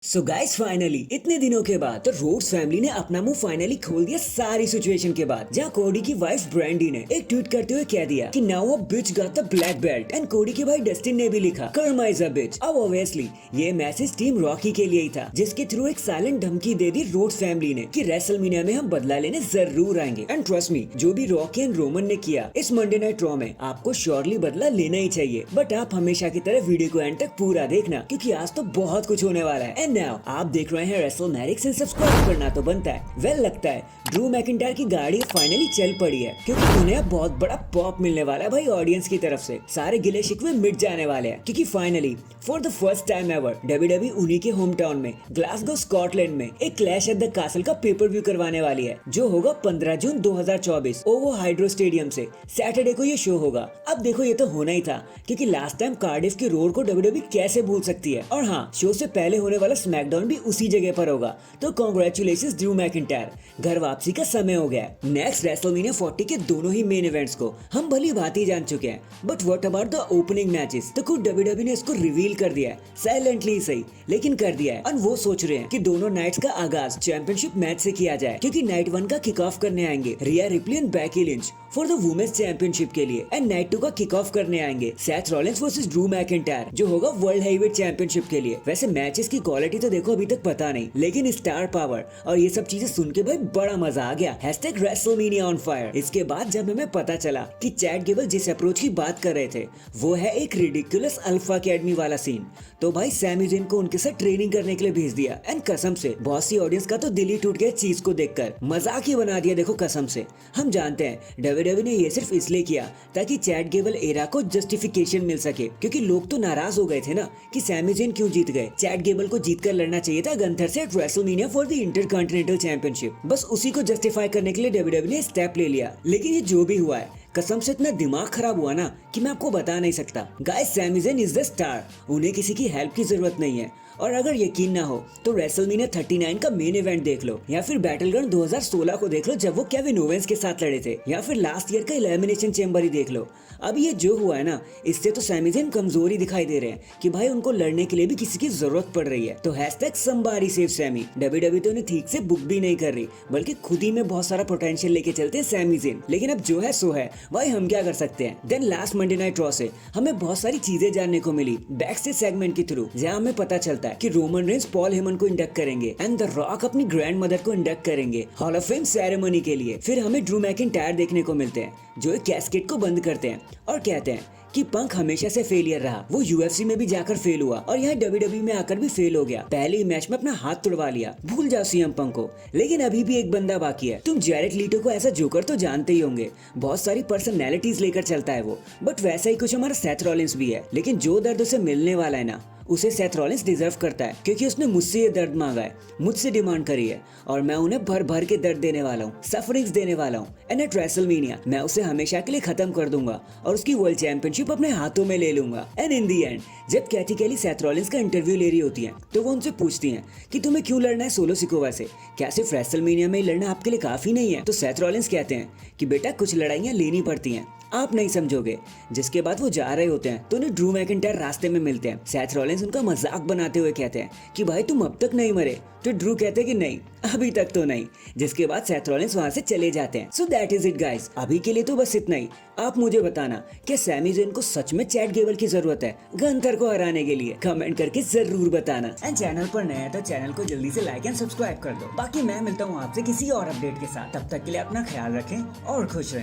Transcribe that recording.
So guys finally इतने दिनों के बाद तो रोड्स फैमिली ने अपना मुंह फाइनली खोल दिया सारी सिचुएशन के बाद, जहां कोडी की वाइफ ब्रांडी ने एक ट्वीट करते हुए कह दिया कि now a bitch got the black belt and Cody के भाई डस्टिन ने भी लिखा कर्मा इज अ बिच। अब ऑब्वियसली ये मैसेज टीम रॉकी के लिए ही था, जिसके थ्रू एक साइलेंट धमकी दे दी रोड्स फैमिली ने कि रेसलमेनिया में हम बदला लेने जरूर आएंगे एंड ट्रस्ट मी, जो भी रॉकी एंड रोमन ने किया इस मंडे नाइट रॉ में आपको श्योरली बदला लेना ही चाहिए। बट आप हमेशा की तरह वीडियो को एंड तक पूरा देखना, क्योंकि आज तो बहुत कुछ होने वाला है। एंड नाउ आप देख रहे हैं रेसलमैनिक्स एंड सब्सक्राइब करना तो बनता है। वेल लगता है ड्रू मैकिंटायर की गाड़ी फाइनली चल पड़ी है, क्योंकि उन्हें अब बहुत बड़ा पॉप मिलने वाला है भाई ऑडियंस की तरफ से। सारे गिले शिकवे मिट जाने वाले हैं, क्योंकि finally for the first time ever WWE उन्हीं के होम टाउन में ग्लासगो स्कॉटलैंड में एक क्लैश एट द कासल का पेपर व्यू करवाने वाली है, जो होगा 15 जून 2024 ओवो हाइड्रो स्टेडियम से। सैटरडे को ये शो होगा। अब देखो ये तो होना ही था, क्योंकि लास्ट टाइम कार्डिफ के रोड को डब्ल्यूडब्ल्यूई कैसे भूल सकती है। और हाँ, शो से पहले होने वाला स्मैकडाउन भी उसी जगह पर होगा। तो कांग्रेचुलेशंस ड्रू मैकिंटायर, घर वापसी का समय हो गया है। नेक्स्ट रेसलमेनिया 40 के दोनों ही मेन इवेंट्स को हम भली बात ही जान चुके हैं, but what about the opening matches? तो खुद डब्ल्यूडब्ल्यूई ने इसको रिवील कर दिया है, साइलेंटली ही सही लेकिन कर दिया है। और वो सोच रहे हैं कि दोनों नाइट्स का आगाज चैंपियनशिप मैच से किया जाए, क्योंकि नाइट 1 का किक ऑफ करने आएंगे Rhea Ripley and Becky Lynch for the women's championship के लिए, एंड नाइट 2 का किक ऑफ करने आएंगे Seth Rollins versus Drew McIntyre, जो होगा वर्ल्ड हेवीवेट चैंपियनशिप के लिए। वैसे मैचेस की क्वालिटी तो देखो अभी तक पता नहीं, लेकिन स्टार पावर और ये सब चीजें सुन के भाई बड़ा मजा आ गया। #WrestleMania on fire. इसके बाद जब हमें पता चला कि चैट गेबल जिस अप्रोच की बात कर रहे थे वो है एक रिडिकुलस अल्फा अकेडमी वाला सीन, तो भाई सैमी ज़ेन को उनके साथ ट्रेनिंग करने के लिए भेज दिया। एंड कसम से बहुत सी ऑडियंस का तो दिल ही टूट गया चीज को देखकर, मजाक ही बना दिया। देखो कसम से हम जानते हैं डब्ल्यूडब्ल्यूई ने ये सिर्फ इसलिए किया ताकि चैट गेबल एरा को जस्टिफिकेशन मिल सके, क्योंकि लोग तो नाराज हो गए थे ना कि सैमी ज़ेन क्यों जीत गए। चैट गेबल को जीत कर लड़ना चाहिए था गंथर से WrestleMania for the intercontinental championship. बस उसी को जस्टिफाई करने के लिए डब्ल्यूडब्ल्यूई ने स्टेप ले लिया। लेकिन ये जो भी हुआ है, कसम से इतना दिमाग खराब हुआ ना कि मैं आपको बता नहीं सकता। Guys Sami Zayn is the star, उन्हें किसी की हेल्प की जरूरत नहीं है। और अगर यकीन ना हो तो रेसलमेनिया 39 का मेन इवेंट देख लो, या फिर बैटलग्राउंड 2016 को देख लो जब वो केविन ओवेंस के साथ लड़े थे, या फिर लास्ट ईयर का एलिमिनेशन चेंबर ही देख लो। अब ये जो हुआ है ना, इससे तो सैमी ज़ेन कमजोरी दिखाई दे रहे हैं कि भाई उनको लड़ने के लिए भी किसी की जरूरत पड़ रही है। तो #somebody save Sammy। डब्ल्यूडब्ल्यूई तो उन्हें ठीक से बुक भी नहीं कर रही, बल्कि खुद ही में बहुत सारा पोटेंशियल लेके चलते हैं सैमी ज़ेन। लेकिन अब जो है सो है भाई, हम क्या कर सकते हैं। Then last Monday Night Raw से हमें बहुत सारी चीजें जानने को मिली बैक स्टेज सेगमेंट के थ्रू, जहां हमें पता चलता है कि रोमन रेंस पॉल हेमन को इंडक्ट करेंगे एंड द रॉक अपनी ग्रैंड मदर को इंडक्ट करेंगे हॉल ऑफ फेम सेरेमनी के लिए। फिर हमें ड्रू मैकिंटायर देखने को मिलते हैं, जो एक कैस्केट को बंद करते हैं और कहते हैं कि पंक हमेशा से फेलियर रहा, वो यूएफसी में भी जाकर फेल हुआ और यहाँ डब्ल्यूडब्ल्यूई में आकर भी फेल हो गया। पहले ही मैच में अपना हाथ तुड़वा लिया, भूल जाओ सीएम पंक को। लेकिन अभी भी एक बंदा बाकी है। तुम जैरेड लीटो को ऐसा जोकर तो जानते ही होंगे, बहुत सारी पर्सनैलिटीज लेकर चलता है वो, बट वैसा ही कुछ हमारा सेथ रॉलिंस भी है। लेकिन जो दर्द उसे मिलने वाला है ना, उसे सेथ रॉलिंस डिजर्व करता है, क्योंकि उसने मुझसे ये दर्द मांगा है, मुझसे डिमांड करी है, और मैं उन्हें भर भर के दर्द देने वाला हूँ, सफरिंग्स देने वाला हूँ। एंड एट रेसलमेनिया मैं उसे हमेशा के लिए खत्म कर दूंगा और उसकी वर्ल्ड चैंपियनशिप अपने हाथों में ले लूंगा। एंड इन दी एंड जब कैथी केली सेथ रॉलिंस का इंटरव्यू ले रही होती है, तो वो उनसे पूछती हैं कि तुम्हें क्यों लड़ना है सोलो सिकोवा से, क्या सिर्फ रेसलमेनिया में ही लड़ना आपके लिए काफी नहीं है? तो सेथ रॉलिंस कहते हैं कि बेटा कुछ लड़ाइयाँ लेनी पड़ती हैं, आप नहीं समझोगे। जिसके बाद वो जा रहे होते हैं तो उन्हें ड्रू मैकिंटायर रास्ते में मिलते हैं। सेथ रॉलिंस उनका मजाक बनाते हुए कहते हैं कि भाई तुम अब तक नहीं मरे, तो ड्रू कहते हैं कि नहीं अभी तक तो नहीं। जिसके बाद सेथ रॉलिंस वहां से चले जाते हैं। So that is it guys, अभी के लिए तो बस इतना ही। आप मुझे बताना कि सैमी ज़ेन को सच में चैट गेबल की जरूरत है गंथर को हराने के लिए, कमेंट करके जरूर बताना। एंड चैनल पर नया है तो चैनल को जल्दी से लाइक एंड सब्सक्राइब कर दो। बाकी मैं मिलता हूँ आपसे किसी और अपडेट के साथ, तब तक के लिए अपना ख्याल रखें और खुश रहें।